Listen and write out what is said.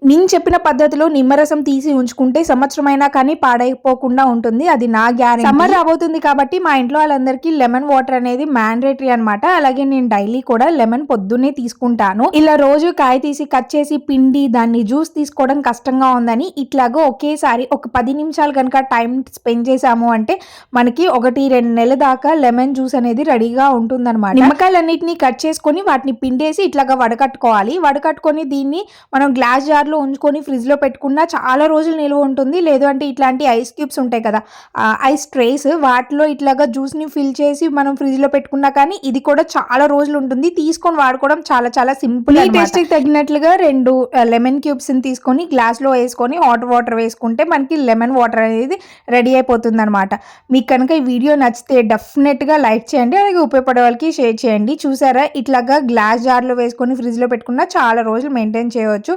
నేను చెప్పిన పద్ధతిలో నిమ్మరసం తీసి ఉంచుకుంటే సంవత్సరమైనా కానీ పాడైపోకుండా ఉంటుంది. అది నా గ్యారెంటీ. సమ్మర్ రాబోతుంది కాబట్టి మా ఇంట్లో వాళ్ళందరికీ లెమన్ వాటర్ అనేది మ్యాండేటరీ అనమాట. అలాగే నేను డైలీ కూడా లెమన్ పొద్దున్నే తీసుకుంటాను. ఇలా రోజు కాయ తీసి కట్ చేసి పిండి దాన్ని జ్యూస్ తీసుకోవడం కష్టంగా ఉందని ఇట్లాగో ఒకేసారి ఒక 10 నిమిషాలు కనుక టైం స్పెండ్ చేసాము అంటే మనకి 1-2 నెలల దాకా లెమన్ జ్యూస్ అనేది రెడీగా ఉంటుందన్నమాట. నిమ్మకాయలన్నిటిని కట్ చేసుకొని వాటిని పిండేసి ఇట్లాగా వడకట్టుకోవాలి. వడకట్టుకొని దీన్ని మనం గ్లాస్ జార్ లో ఉంచుకొని ఫ్రిడ్జ్ లో పెట్టుకున్నా చాలా రోజులు నిల్వ ఉంటుంది. లేదు అంటే ఇట్లాంటి ఐస్ క్యూబ్స్ ఉంటాయి కదా, ఐస్ ట్రేస్, వాటిలో ఇట్లాగా జ్యూస్ ని ఫిల్ చేసి మనం ఫ్రిడ్జ్ లో పెట్టుకున్నా కానీ ఇది కూడా చాలా రోజులు ఉంటుంది. తీసుకొని వాడుకోవడం చాలా చాలా సింపుల్. ఈ టేస్ట్ కి తగినట్లుగా 2 లెమన్ క్యూబ్స్ ని తీసుకొని గ్లాస్ లో వేసుకొని హాట్ వాటర్ వేసుకుంటే మనకి లెమన్ వాటర్ అనేది రెడీ అయిపోతుంది అనమాట. మీకు కనుక ఈ వీడియో నచ్చితే డెఫినెట్ గా లైక్ చేయండి, అలాగే ఉపయోగపడే వాళ్ళకి షేర్ చేయండి. చూసారా, ఇట్లాగా గ్లాస్ జార్ లో వేసుకొని ఫ్రిడ్జ్ లో పెట్టుకున్నా చాలా రోజులు మెయింటైన్ చేయవచ్చు.